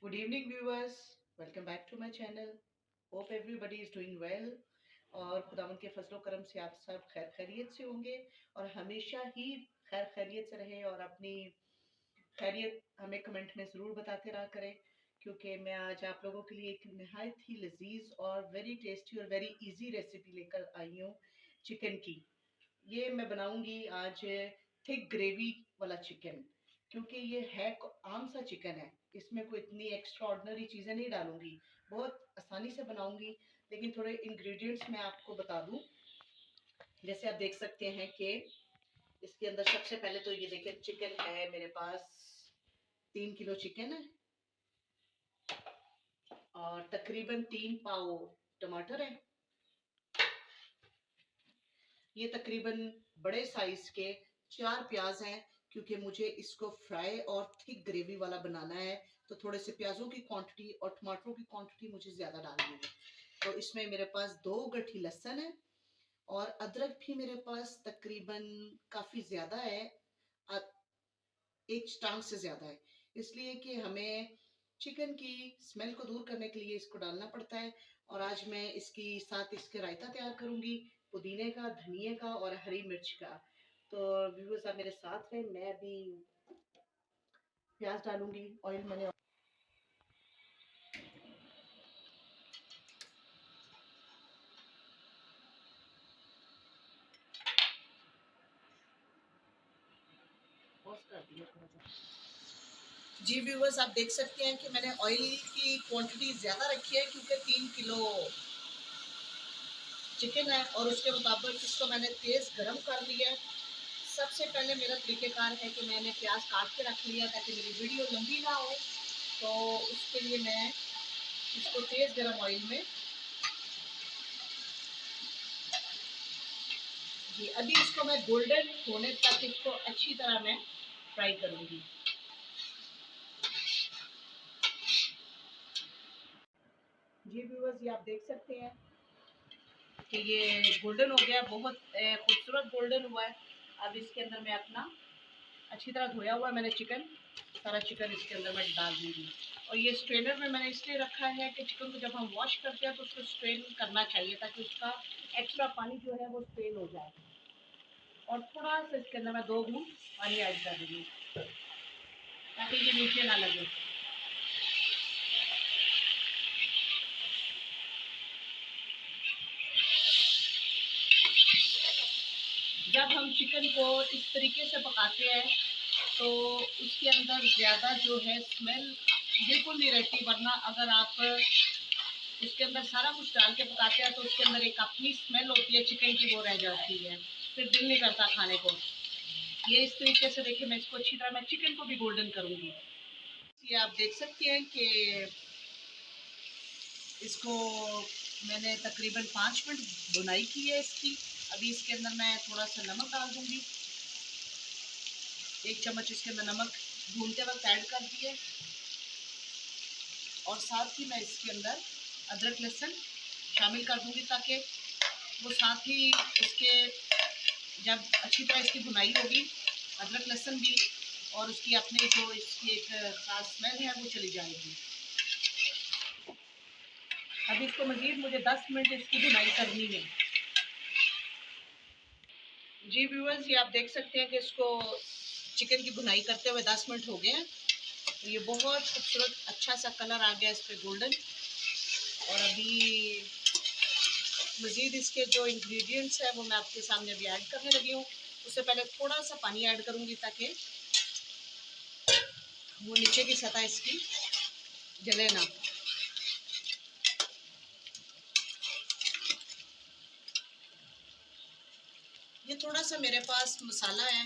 Good evening, viewers. Welcome back to my channel. Hope everybody is doing well. और खुदावंद के फजलो करम से आप सब खैर खैरियत से होंगे और हमेशा ही खैर खैरियत से रहें और अपनी खैरियत हमें कमेंट में ज़रूर बताते रहा करें, क्योंकि मैं आज आप लोगों के लिए एक नहायत ही लजीज और वेरी टेस्टी और वेरी इजी रेसिपी लेकर आई हूँ चिकन की। ये मैं बनाऊंगी आज थिक ग्रेवी वाला चिकन, क्योंकि ये है आम सा चिकन है। इसमें कोई इतनी एक्स्ट्रा ऑर्डनरी चीज़ें नहीं डालूंगी, बहुत आसानी से बनाऊंगी। लेकिन थोड़े इंग्रेडिएंट्स मैं आपको बता दूं। जैसे आप देख सकते हैं कि इसके अंदर सबसे पहले तो ये देखें, चिकन है मेरे पास 3 किलो चिकन है और तकरीबन 3 पाव टमाटर है। ये तकरीबन बड़े साइज के 4 प्याज हैं, क्योंकि मुझे इसको फ्राई और थिक ग्रेवी वाला बनाना है, तो थोड़े से प्याजों की क्वांटिटी और टमाटरों की क्वांटिटी मुझे ज़्यादा डालनी है। तो इसमें मेरे पास 2 गठी लहसुन है और अदरक भी मेरे पास तकरीबन काफ़ी ज़्यादा है, एक टांग से ज़्यादा है। इसलिए कि हमें चिकन की स्मेल को दूर करने के लिए इसको डालना पड़ता है। और आज मैं इसकी साथ इसके रायता तैयार करूंगी, पुदीने का, धनिए का और हरी मिर्च का। तो व्यूअर्स आप मेरे साथ हैं, मैं अभी प्याज डालूंगी। ऑयल मैंने पॉज कर दिया थोड़ा सा। जी व्यूअर्स आप देख सकते हैं कि मैंने ऑयल की क्वांटिटी ज़्यादा रखी है, क्योंकि 3 किलो चिकन है और उसके मुताबिक इसको मैंने तेज़ गरम कर लिया है। सबसे पहले मेरा तरीक़ेकार है कि मैंने प्याज काट के रख लिया ताकि मेरी वीडियो लंबी ना हो। तो उसके लिए मैं इसको तेज़ गरम ऑयल में, जी अभी इसको मैं गोल्डन होने तक इसको अच्छी तरह मैं फ्राई करूँगी। जी व्यूअर्स ये आप देख सकते हैं कि ये गोल्डन हो गया, बहुत खूबसूरत गोल्डन हुआ है। अब इसके अंदर मैं अपना अच्छी तरह धोया हुआ मैंने चिकन, सारा चिकन इसके अंदर मैं डाल दूँगी। और ये स्ट्रेनर में मैंने इसलिए रखा है कि चिकन को जब हम वॉश करते हैं तो उसको स्ट्रेन करना चाहिए, ताकि उसका एक्स्ट्रा पानी जो है वो स्ट्रेन हो जाए। और थोड़ा सा इसके अंदर मैं 2 घूंट पानी ऐड कर दूँगी ताकि ये नीचे ना लगे। जब हम चिकन को इस तरीके से पकाते हैं तो उसके अंदर ज़्यादा जो है स्मेल बिल्कुल नहीं रहती, वरना अगर आप इसके अंदर सारा कुछ डाल के पकाते हैं तो उसके अंदर एक अपनी स्मेल होती है चिकन की, वो रह जाती है, फिर दिल नहीं करता खाने को। ये इस तरीके से देखिए, मैं इसको अच्छी तरह मैं चिकन को भी गोल्डन करूँगी। ये आप देख सकते हैं कि इसको मैंने तकरीबन 5 मिनट भुनाई की है इसकी। अभी इसके अंदर मैं थोड़ा सा नमक डाल दूँगी, 1 चम्मच इसके अंदर नमक भूनते वक्त ऐड कर दिए। और साथ ही मैं इसके अंदर अदरक लहसुन शामिल कर दूँगी, ताकि वो साथ ही उसके जब अच्छी तरह इसकी भुनाई होगी, अदरक लहसुन भी, और उसकी अपने जो इसकी एक ख़ास स्मेल है वो चली जाएगी। अब इसको मज़ीद मुझे 10 मिनट इसकी भुनाई करनी है। जी व्यूअर्स ये आप देख सकते हैं कि इसको चिकन की भुनाई करते हुए 10 मिनट हो गए हैं। तो ये बहुत खूबसूरत अच्छा सा कलर आ गया इस पर गोल्डन। और अभी मज़ीद इसके जो इंग्रेडिएंट्स है वो मैं आपके सामने अभी ऐड करने लगी हूँ। उससे पहले थोड़ा सा पानी ऐड करूँगी ताकि वो नीचे की सतह इसकी जले ना। ये थोड़ा सा मेरे पास मसाला है,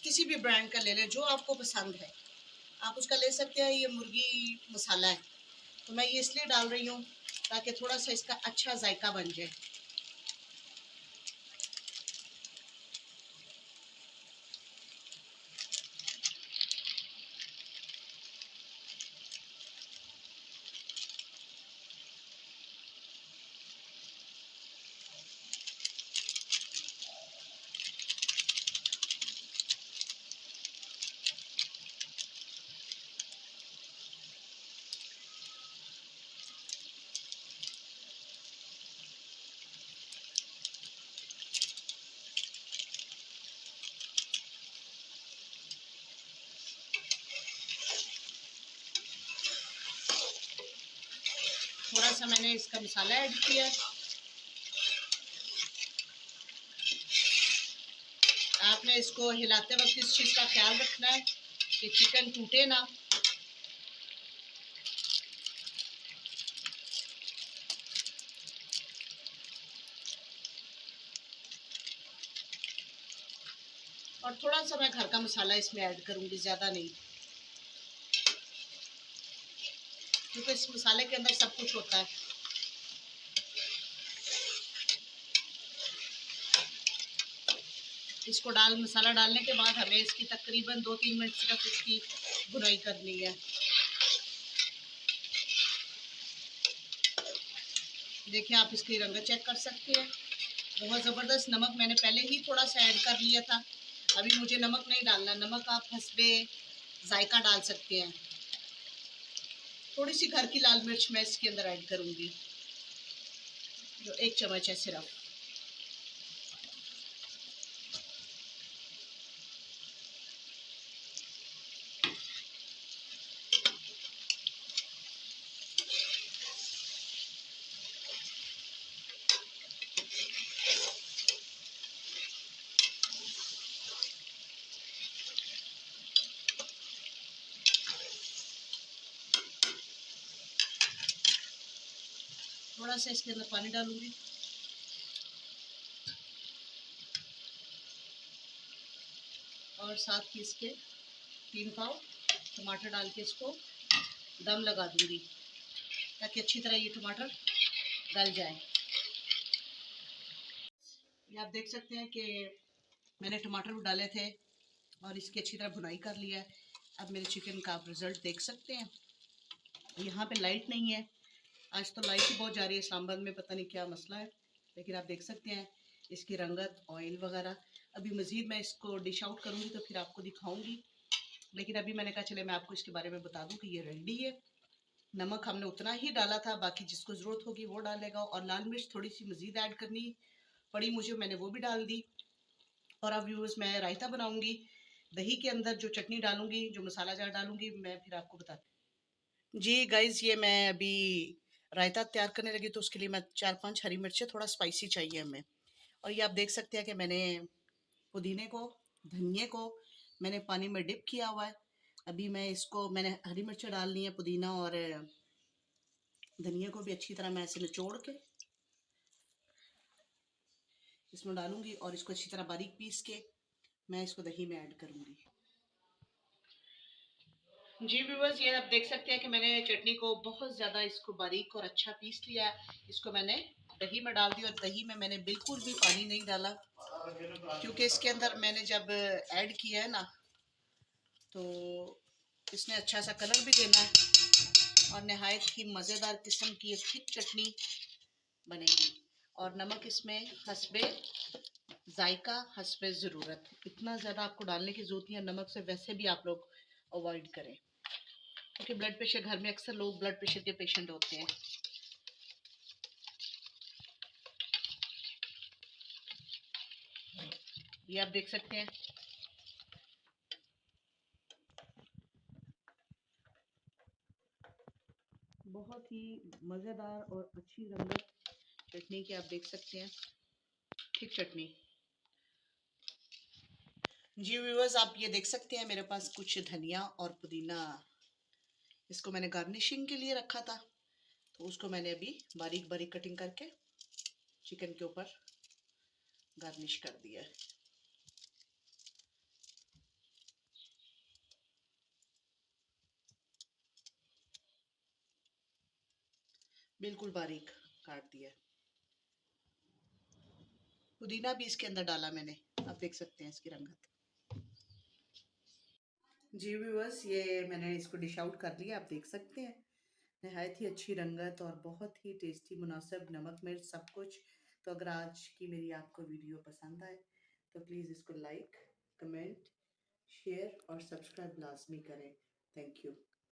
किसी भी ब्रांड का ले लें जो आपको पसंद है, आप उसका ले सकते हैं। ये मुर्गी मसाला है, तो मैं ये इसलिए डाल रही हूँ ताकि थोड़ा सा इसका अच्छा जायका बन जाए। सा मैंने इसका मसाला ऐड किया। आपने इसको हिलाते वक्त इस चीज़ का ख्याल रखना है कि चिकन टूटे ना। और थोड़ा सा मैं घर का मसाला इसमें ऐड करूँगी, ज़्यादा नहीं, क्योंकि इस मसाले के अंदर सब कुछ होता है। इसको मसाला डालने के बाद हमें इसकी तकरीबन 2-3 मिनट सिर्फ इसकी भुनाई करनी है। देखिए आप इसकी रंगत चेक कर सकते हैं, बहुत ज़बरदस्त। नमक मैंने पहले ही थोड़ा सा ऐड कर लिया था, अभी मुझे नमक नहीं डालना। नमक आप हस्बे जायका डाल सकते हैं। थोड़ी सी घर की लाल मिर्च मैं इसके अंदर ऐड करूँगी, जो 1 चम्मच है सिर्फ। थोड़ा सा इसके अंदर पानी डालूंगी और साथ ही इसके 3 पाव टमाटर डाल के इसको दम लगा दूंगी, ताकि अच्छी तरह ये टमाटर गल जाए। ये आप देख सकते हैं कि मैंने टमाटर भी डाले थे और इसकी अच्छी तरह भुनाई कर लिया है। अब मेरे चिकन का आप रिज़ल्ट देख सकते हैं। यहाँ पे लाइट नहीं है, आज तो लाइट ही बहुत जा रही है इस्लामाबाद में, पता नहीं क्या मसला है। लेकिन आप देख सकते हैं इसकी रंगत, ऑयल वगैरह। अभी मज़ीद मैं इसको डिश आउट करूँगी तो फिर आपको दिखाऊँगी, लेकिन अभी मैंने कहा चले मैं आपको इसके बारे में बता दूँ कि ये रेडी है। नमक हमने उतना ही डाला था, बाकी जिसको ज़रूरत होगी वो डालेगा। और लाल मिर्च थोड़ी सी मज़ीद ऐड करनी पड़ी मुझे, मैंने वो भी डाल दी। और अब व्यूअर्स मैं रायता बनाऊंगी, दही के अंदर जो चटनी डालूंगी, जो मसाला जार डालूंगी, मैं फिर आपको बताती। जी गाइज, ये मैं अभी रायता तैयार करने लगी, तो उसके लिए मैं 4-5 हरी मिर्चें, थोड़ा स्पाइसी चाहिए हमें। और ये आप देख सकते हैं कि मैंने पुदीने को, धनिए को मैंने पानी में डिप किया हुआ है। अभी मैंने हरी मिर्चें डालनी है, पुदीना और धनिया को भी अच्छी तरह मैं ऐसे निचोड़ के इसमें डालूंगी और इसको अच्छी तरह बारीक पीस के मैं इसको दही में ऐड करूंगी। जी व्यूअर्स, ये आप देख सकते हैं कि मैंने चटनी को बहुत ज़्यादा इसको बारीक और अच्छा पीस लिया है। इसको मैंने दही में डाल दिया और दही में मैंने बिल्कुल भी पानी नहीं डाला, क्योंकि इसके अंदर मैंने जब ऐड किया है ना, तो इसने अच्छा सा कलर भी देना है और नहायत ही मज़ेदार किस्म की एक थिक चटनी बनेगी। और नमक इसमें हस्बे जायका, हस्बे ज़रूरत। इतना ज़्यादा आपको डालने की ज़रूरत नहीं है, नमक से वैसे भी आप लोग अवॉइड करें, क्योंकि ब्लड प्रेशर, घर में अक्सर लोग ब्लड प्रेशर के पेशेंट होते हैं। ये आप देख सकते हैं। बहुत ही मज़ेदार और अच्छी रंगत चटनी की आप देख सकते हैं, ठीक चटनी। जी व्यूअर्स, आप ये देख सकते हैं मेरे पास कुछ धनिया और पुदीना, इसको मैंने गार्निशिंग के लिए रखा था, तो उसको मैंने अभी बारीक बारीक कटिंग करके चिकन के ऊपर गार्निश कर दिया है। बिल्कुल बारीक काट दिया। पुदीना भी इसके अंदर डाला मैंने, आप देख सकते हैं इसकी रंगत। जी व्यूअर्स, ये मैंने इसको डिश आउट कर लिया, आप देख सकते हैं नहायत ही अच्छी रंगत और बहुत ही टेस्टी, मुनासिब नमक मिर्च सब कुछ। तो अगर आज की मेरी आपको वीडियो पसंद आए तो प्लीज़ इसको लाइक, कमेंट, शेयर और सब्सक्राइब लाजमी करें। Thank you.